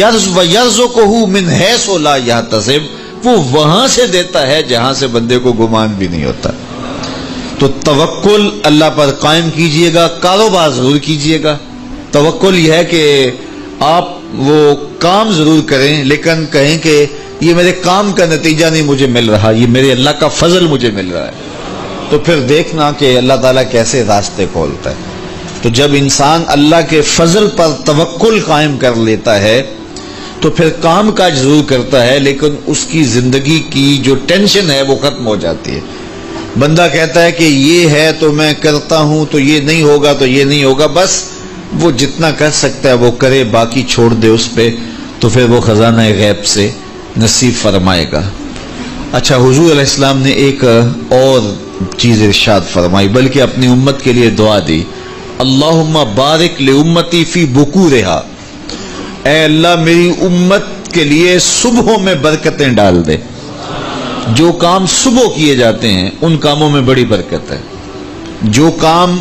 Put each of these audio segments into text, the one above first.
وَيَرْزُقُهُ مِنْ حَيْثُ لَا يَحْتَسِبُ، وہ وہاں سے دیتا ہے جہاں سے بندے کو گمان بھی نہیں ہوتا۔ تو توکل اللہ پر قائم کیجئے گا، کاروبار ضرور کیجئے گا۔ توکل یہ ہے کہ آپ وہ کام ضرور کریں لیکن کہیں کہ یہ میرے کام کا نتیجہ نہیں مجھے مل رہا، یہ میرے اللہ کا فضل مجھے مل رہا ہے۔ تو پھر دیکھنا کہ اللہ تعالیٰ کیسے راستے کھولتا ہے۔ تو جب انسان اللہ کے فضل پر توکل قائم کر لیتا ہے تو پھر کام کاج ضرور کرتا ہے لیکن اس کی زندگی کی جو ٹینشن ہے وہ ختم ہو جاتی ہے۔ بندہ کہتا ہے کہ یہ ہے تو میں کرتا ہوں، تو یہ نہیں ہوگا تو یہ نہیں ہوگا، بس وہ جتنا کر سکتا ہے وہ کرے، باقی چھوڑ دے اس پہ، تو پھر وہ خزانہ غیب سے نصیب فرمائے گا۔ اچھا، حضور علیہ السلام نے ایک اور چیز ارشاد فرمائی، بلکہ اپنی امت کے لیے دعا دی، اللہم بارک لامتی فی بکورہا، اے اللہ میری امت کے لیے صبحوں میں برکتیں ڈال دے۔ جو کام صبح کیے جاتے ہیں ان کاموں میں بڑی برکت ہے، جو کام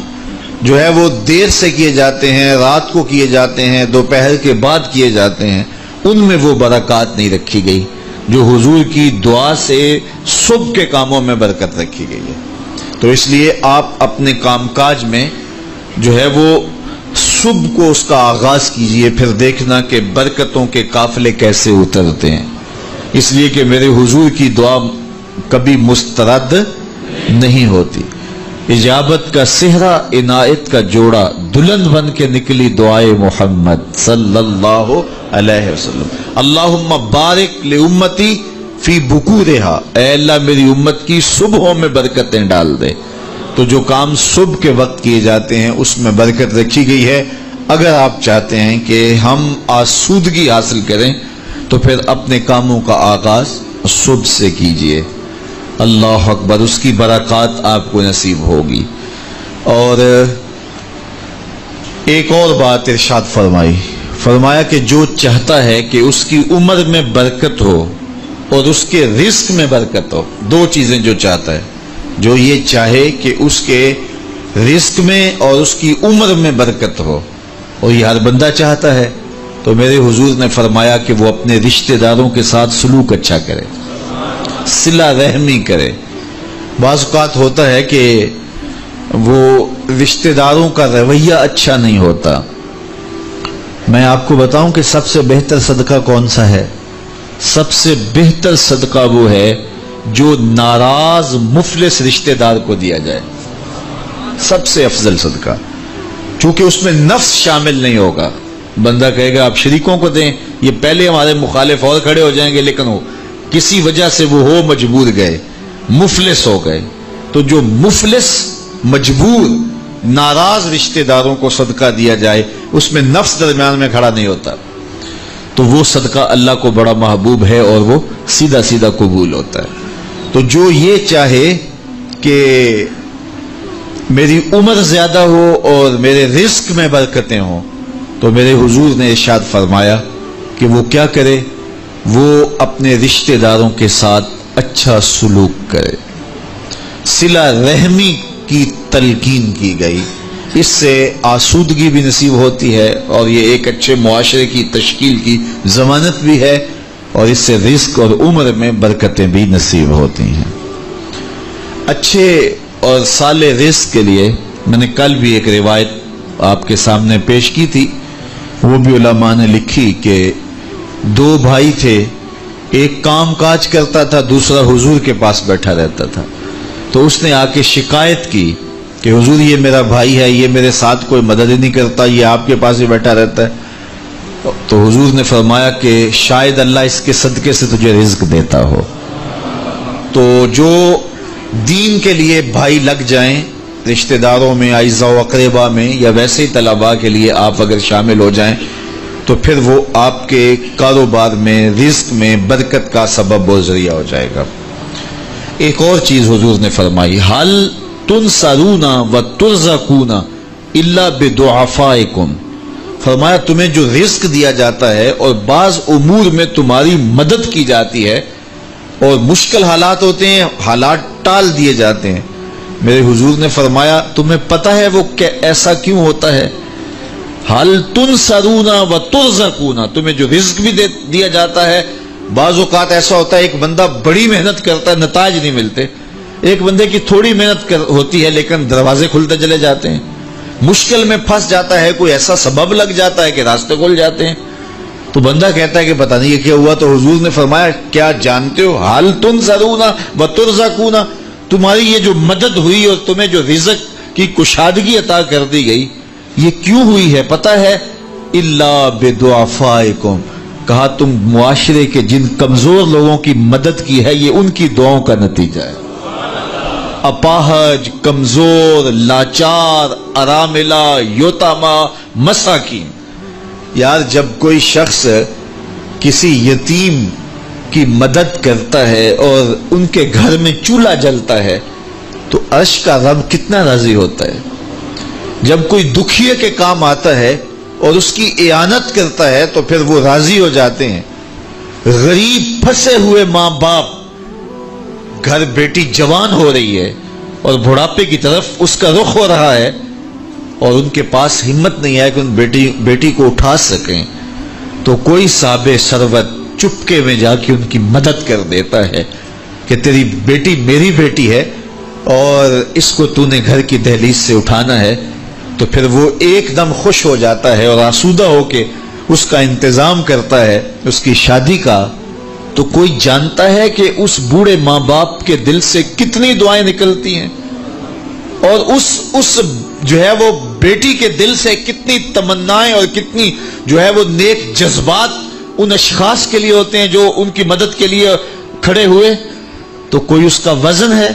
جو ہے وہ دیر سے کیے جاتے ہیں، رات کو کیے جاتے ہیں، دوپہر کے بعد کیے جاتے ہیں، ان میں وہ برکات نہیں رکھی گئی جو حضور کی دعا سے صبح کے کاموں میں برکت رکھی گئی ہے۔ تو اس لیے آپ اپنے کام کاج میں جو ہے وہ صبح کو اس کا آغاز کیجئے، پھر دیکھنا کہ برکتوں کے قافلے کیسے اترتے ہیں، اس لیے کہ میرے حضور کی دعا کبھی مسترد نہیں ہوتی۔ اجابت کا صحرا، عنایت کا جوڑا، دلہن بن کے نکلی دعائے محمد صلی اللہ علیہ وسلم۔ اللہم بارک لامتی فی بکورہا، اے اللہ میری امت کی صبحوں میں برکتیں ڈال دے۔ تو جو کام صبح کے وقت کیے جاتے ہیں اس میں برکت رکھی گئی ہے۔ اگر آپ چاہتے ہیں کہ ہم آسودگی حاصل کریں تو پھر اپنے کاموں کا آغاز صبح سے کیجئے۔ اللہ اکبر، اس کی برکات آپ کو نصیب ہوگی۔ اور ایک اور بات ارشاد فرمایا کہ جو چاہتا ہے کہ اس کی عمر میں برکت ہو اور اس کے رزق میں برکت ہو، دو چیزیں جو چاہتا ہے، جو یہ چاہے کہ اس کے رزق میں اور اس کی عمر میں برکت ہو، اور یہ ہر بندہ چاہتا ہے، تو میرے حضور نے فرمایا کہ وہ اپنے رشتہ داروں کے ساتھ سلوک اچھا کرے، صلہ رحمی کرے۔ بعض اوقات ہوتا ہے کہ وہ رشتہ داروں کا رویہ اچھا نہیں ہوتا۔ میں آپ کو بتاؤں کہ سب سے بہتر صدقہ کون سا ہے؟ سب سے بہتر صدقہ وہ ہے جو ناراض مفلس رشتہ دار کو دیا جائے، سب سے افضل صدقہ، چونکہ اس میں نفس شامل نہیں ہوگا۔ بندہ کہے گا آپ شریکوں کو دیں، یہ پہلے ہمارے مخالف اور کھڑے ہو جائیں گے، لیکن وہ کسی وجہ سے وہ ہو مجبور گئے، مفلس ہو گئے۔ تو جو مفلس مجبور ناراض رشتہ داروں کو صدقہ دیا جائے، اس میں نفس درمیان میں کھڑا نہیں ہوتا، تو وہ صدقہ اللہ کو بڑا محبوب ہے اور وہ سیدھا سیدھا قبول ہوتا ہے۔ تو جو یہ چاہے کہ میری عمر زیادہ ہو اور میرے رزق میں برکتیں ہوں، تو میرے حضور نے ارشاد فرمایا کہ وہ کیا کرے، وہ اپنے رشتہ داروں کے ساتھ اچھا سلوک کرے۔ صلہ رحمی کی تلقین کی گئی، اس سے آسودگی بھی نصیب ہوتی ہے اور یہ ایک اچھے معاشرے کی تشکیل کی ضمانت بھی ہے، اور اس سے رزق اور عمر میں برکتیں بھی نصیب ہوتی ہیں۔ اچھے اور صالح رزق کے لیے میں نے کل بھی ایک روایت آپ کے سامنے پیش کی تھی، وہ بھی علماء نے لکھی کہ دو بھائی تھے، ایک کام کاج کرتا تھا، دوسرا حضور کے پاس بیٹھا رہتا تھا۔ تو اس نے آ کے شکایت کی کہ حضور یہ میرا بھائی ہے، یہ میرے ساتھ کوئی مدد ہی نہیں کرتا، یہ آپ کے پاس ہی بیٹھا رہتا ہے۔ تو حضور نے فرمایا کہ شاید اللہ اس کے صدقے سے تجھے رزق دیتا ہو۔ تو جو دین کے لیے بھائی لگ جائیں، رشتہ داروں میں، اعزاء و اقربا میں، یا ویسے ہی طلباء کے لیے آپ اگر شامل ہو جائیں، تو پھر وہ آپ کے کاروبار میں، رزق میں برکت کا سبب و ذریعہ ہو جائے گا۔ ایک اور چیز حضور نے فرمائی، حل تنصرون و ترزقون الا بدعفائکم، فرمایا تمہیں جو رزق دیا جاتا ہے اور بعض امور میں تمہاری مدد کی جاتی ہے، اور مشکل حالات ہوتے ہیں، حالات ٹال دیے جاتے ہیں، میرے حضور نے فرمایا تمہیں پتہ ہے وہ ایسا کیوں ہوتا ہے؟ حل تنصرونا و ترزقونا، تمہیں جو رزق بھی دیا جاتا ہے. بعض اوقات ایسا ہوتا ہے ایک بندہ بڑی محنت کرتا ہے نتائج نہیں ملتے، ایک بندے کی تھوڑی محنت ہوتی ہے لیکن دروازے کھلتے چلے جاتے ہیں. مشکل میں پھنس جاتا ہے، کوئی ایسا سبب لگ جاتا ہے کہ راستے کھل جاتے ہیں. تو بندہ کہتا ہے کہ پتہ نہیں یہ کیا ہوا. تو حضور نے فرمایا کیا جانتے ہو حل تنصرونا و ترزقونا، تمہاری یہ جو مدد ہوئی اور تمہیں جو رزق کی کشادگی عطا کر دی گئی یہ کیوں ہوئی ہے پتہ ہے؟ الا بدعفائکم، کہا تم معاشرے کے جن کمزور لوگوں کی مدد کی ہے یہ ان کی دعاؤں کا نتیجہ ہے. اپاہج، کمزور، لاچار، اراملہ، یتامہ، مساکین. یار جب کوئی شخص کسی یتیم کی مدد کرتا ہے اور ان کے گھر میں چولہا جلتا ہے تو عرش کا رب کتنا راضی ہوتا ہے. جب کوئی دکھیے کے کام آتا ہے اور اس کی اعانت کرتا ہے تو پھر وہ راضی ہو جاتے ہیں. غریب پھنسے ہوئے ماں باپ، گھر بیٹی جوان ہو رہی ہے اور بڑھاپے کی طرف اس کا رخ ہو رہا ہے اور ان کے پاس ہمت نہیں ہے کہ ان بیٹی کو اٹھا سکیں، تو کوئی صاحب ثروت چپکے میں جا کے ان کی مدد کر دیتا ہے کہ تیری بیٹی میری بیٹی ہے اور اس کو تو نے گھر کی دہلیز سے اٹھانا ہے. تو پھر وہ ایک دم خوش ہو جاتا ہے اور آسودہ ہو کے اس کا انتظام کرتا ہے اس کی شادی کا. تو کوئی جانتا ہے کہ اس بوڑھے ماں باپ کے دل سے کتنی دعائیں نکلتی ہیں اور اس جو ہے وہ بیٹی کے دل سے کتنی تمنائیں اور کتنی جو ہے وہ نیک جذبات ان اشخاص کے لیے ہوتے ہیں جو ان کی مدد کے لیے کھڑے ہوئے. تو کوئی اس کا وزن ہے؟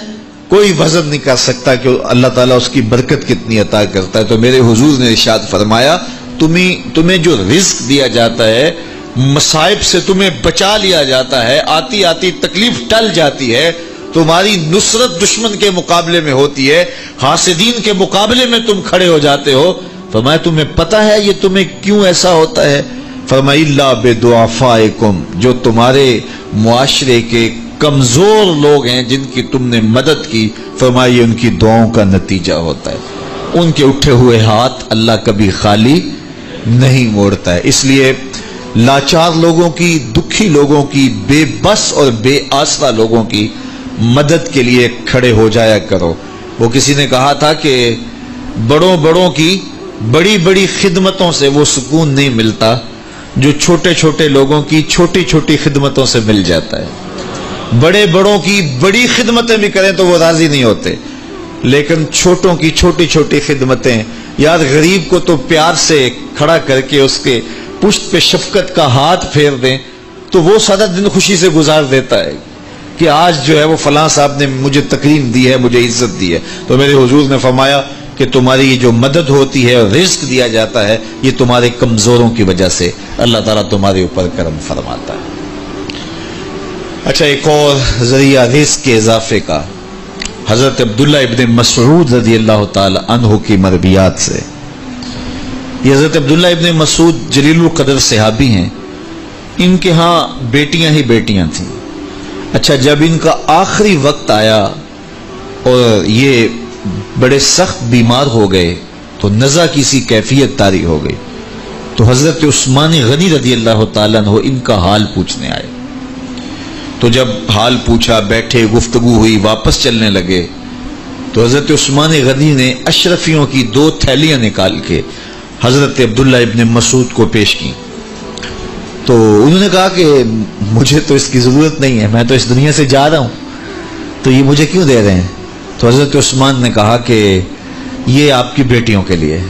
کوئی وزن نہیں کر سکتا کہ اللہ تعالیٰ اس کی برکت کتنی عطا کرتا ہے. تو میرے حضور نے ارشاد فرمایا تمہیں جو رزق دیا جاتا ہے، مصائب سے تمہیں بچا لیا جاتا ہے، آتی آتی تکلیف ٹل جاتی ہے، تمہاری نصرت دشمن کے مقابلے میں ہوتی ہے، حاسدین کے مقابلے میں تم کھڑے ہو جاتے ہو. فرمایا تمہیں پتہ ہے یہ تمہیں کیوں ایسا ہوتا ہے؟ فرمایا الا بدعفائکم، جو تمہارے معاشرے کے کمزور لوگ ہیں جن کی تم نے مدد کی، فرمایا یہ ان کی دعاؤں کا نتیجہ ہوتا ہے. ان کے اٹھے ہوئے ہاتھ اللہ کبھی خالی نہیں موڑتا ہے. اس لیے لاچار لوگوں کی، دکھی لوگوں کی، بے بس اور بے آسرا لوگوں کی مدد کے لیے کھڑے ہو جایا کرو. وہ کسی نے کہا تھا کہ بڑوں کی بڑی بڑی خدمتوں سے وہ سکون نہیں ملتا جو چھوٹے چھوٹے لوگوں کی چھوٹی چھوٹی خدمتوں سے مل جاتا ہے. بڑوں کی بڑی خدمتیں بھی کریں تو وہ راضی نہیں ہوتے، لیکن چھوٹوں کی چھوٹی چھوٹی خدمتیں، یار غریب کو تو پیار سے کھڑا کر کے اس کے پشت پہ شفقت کا ہاتھ پھیر دیں تو وہ سارا دن خوشی سے گزار دیتا ہے کہ آج جو ہے وہ فلاں صاحب نے مجھے تکریم دی ہے، مجھے عزت دی ہے. تو میرے حضور نے فرمایا کہ تمہاری یہ جو مدد ہوتی ہے اور رزق دیا جاتا ہے یہ تمہارے کمزوروں کی وجہ سے اللہ تعالیٰ تمہارے اوپر کرم فرماتا ہے. اچھا، ایک اور ذریعہ رزق کے اضافے کا حضرت عبداللہ ابن مسعود رضی اللہ تعالی عنہ کی مرویات سے. یہ حضرت عبداللہ ابن مسعود جلیل القدر صحابی ہیں. ان کے ہاں بیٹیاں ہی بیٹیاں تھیں. اچھا، جب ان کا آخری وقت آیا اور یہ بڑے سخت بیمار ہو گئے تو نزع کی سی کیفیت طاری ہو گئی. تو حضرت عثمان غنی رضی اللہ تعالیٰ عنہ ان کا حال پوچھنے آئے. تو جب حال پوچھا، بیٹھے، گفتگو ہوئی، واپس چلنے لگے تو حضرت عثمان غنی نے اشرفیوں کی 2 تھیلیاں نکال کے حضرت عبداللہ ابن مسعود کو پیش کی. تو انہوں نے کہا کہ مجھے تو اس کی ضرورت نہیں ہے، میں تو اس دنیا سے جا رہا ہوں، تو یہ مجھے کیوں دے رہے ہیں؟ تو حضرت عثمان نے کہا کہ یہ آپ کی بیٹیوں کے لیے،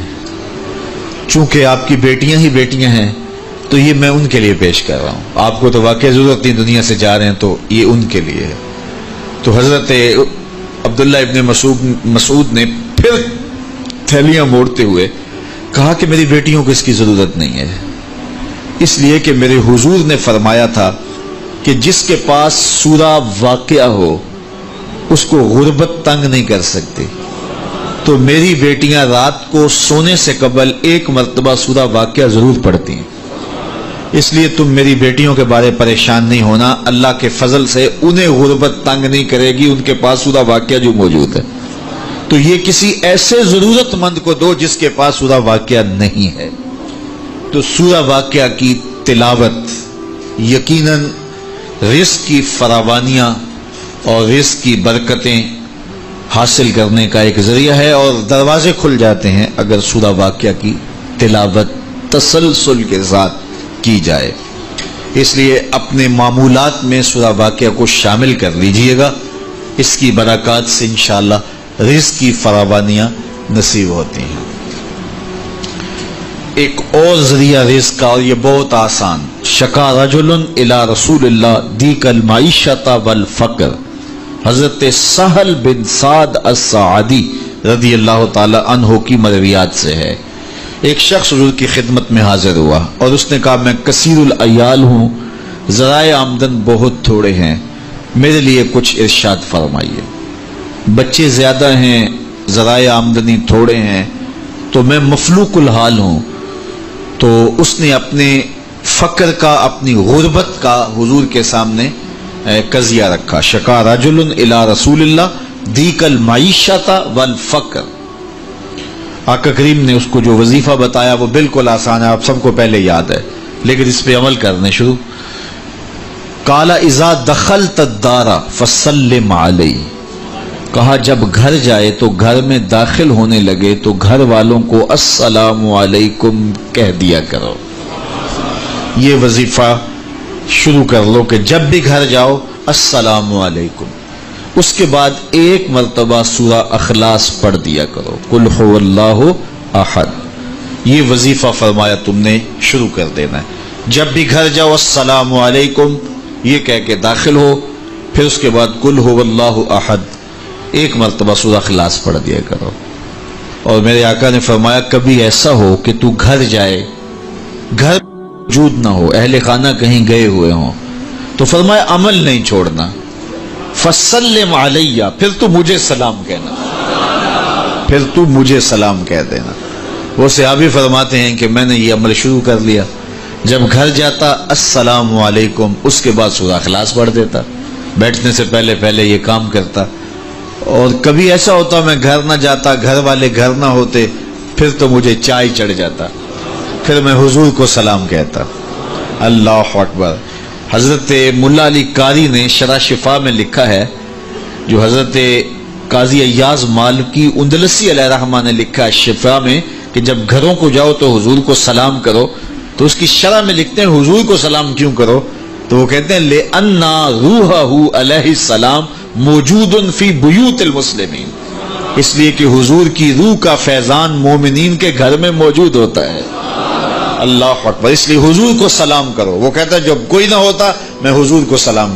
چونکہ آپ کی بیٹیاں ہی بیٹیاں ہیں تو یہ میں ان کے لیے پیش کر رہا ہوں. آپ کو تو واقعی ضرورت نہیں، دنیا سے جا رہے ہیں تو یہ ان کے لیے ہے. تو حضرت عبداللہ ابن مسعود نے پھر تھیلیاں موڑتے ہوئے کہا کہ میری بیٹیوں کو اس کی ضرورت نہیں ہے، اس لیے کہ میرے حضور نے فرمایا تھا کہ جس کے پاس سورہ واقعہ ہو اس کو غربت تنگ نہیں کر سکتی. تو میری بیٹیاں رات کو سونے سے قبل 1 مرتبہ سورہ واقعہ ضرور پڑھتی ہیں، اس لیے تم میری بیٹیوں کے بارے پریشان نہیں ہونا. اللہ کے فضل سے انہیں غربت تنگ نہیں کرے گی، ان کے پاس سورہ واقعہ جو موجود ہے. تو یہ کسی ایسے ضرورت مند کو دو جس کے پاس سورہ واقعہ نہیں ہے. تو سورہ واقعہ کی تلاوت یقیناً رزق کی فراوانیاں اور رزق کی برکتیں حاصل کرنے کا ایک ذریعہ ہے، اور دروازے کھل جاتے ہیں اگر سورہ واقعہ کی تلاوت تسلسل کے ساتھ کی جائے۔ اس لیے اپنے معمولات میں سورہ واقعہ کو شامل کر لیجئے گا، اس کی برکات سے انشاءاللہ رزق کی فراوانیاں نصیب ہوتی ہیں۔ ایک اور ذریعہ رزق کا، اور یہ بہت آسان، شکا رجل الی رسول اللہ دیک المعیشۃ والفقر، حضرت سہل بن سعد الساعدی رضی اللہ تعالی عنہ کی مرویات سے ہے۔ ایک شخص حضور کی خدمت میں حاضر ہوا اور اس نے کہا، میں کثیر العیال ہوں، ذرائع آمدن بہت تھوڑے ہیں، میرے لیے کچھ ارشاد فرمائیے۔ بچے زیادہ ہیں، ذرائع آمدنی تھوڑے ہیں، تو میں مفلوق الحال ہوں۔ تو اس نے اپنے فقر کا، اپنی غربت کا حضور کے سامنے قضیہ رکھا۔ شکا رجل الی رسول اللہ دیک المعیشۃ والفقر۔ آقا کریم نے اس کو جو وظیفہ بتایا وہ بالکل آسان ہے، آپ سب کو پہلے یاد ہے، لیکن اس پہ عمل کرنے شروع۔ قال اذا دخلت الدار فسلم علی، کہا جب گھر جائے تو گھر میں داخل ہونے لگے تو گھر والوں کو السلام علیکم کہہ دیا کرو۔ یہ وظیفہ شروع کر لو کہ جب بھی گھر جاؤ السلام علیکم۔ اس کے بعد ایک مرتبہ سورہ اخلاص پڑھ دیا کرو، قل هو اللہ احد۔ یہ وظیفہ فرمایا تم نے شروع کر دینا ہے، جب بھی گھر جاؤ السلام علیکم یہ کہہ کے داخل ہو، پھر اس کے بعد قل هو اللہ احد ایک مرتبہ سورہ اخلاص پڑھ دیا کرو۔ اور میرے آقا نے فرمایا کبھی ایسا ہو کہ تو گھر جائے، گھر موجود نہ ہو، اہل خانہ کہیں گئے ہوئے ہوں، تو فرمایا عمل نہیں چھوڑنا، فسلم علی، پھر تو مجھے سلام کہنا، پھر تو مجھے سلام کہہ دینا۔ وہ صحابی فرماتے ہیں کہ میں نے یہ عمل شروع کر لیا، جب گھر جاتا السلام علیکم، اس کے بعد سورہ اخلاص پڑھ دیتا، بیٹھنے سے پہلے پہلے یہ کام کرتا۔ اور کبھی ایسا ہوتا میں گھر نہ جاتا، گھر والے گھر نہ ہوتے، پھر تو مجھے چائے چڑھ جاتا، پھر میں حضور کو سلام کہتا۔ اللہ اکبر۔ حضرت ملا علی قاری نے شرح شفا میں لکھا ہے، جو حضرت قاضی ایاز مالکی اندلسی علیہ رحمہ نے لکھا ہے شفا میں، کہ جب گھروں کو جاؤ تو حضور کو سلام کرو، تو اس کی شرح میں لکھتے ہیں حضور کو سلام کیوں کرو، تو وہ کہتے ہیں لِأَنَّ رُوحَهُ علیہ السلام موجود فی بیوت المسلمین، اس لیے کہ حضور کی روح کا فیضان مومنین کے گھر میں موجود ہوتا ہے۔ اللہ اکبر، اس لیے حضور کو سلام کرو۔ وہ کہتا ہے جب کوئی نہ ہوتا میں حضور کو سلام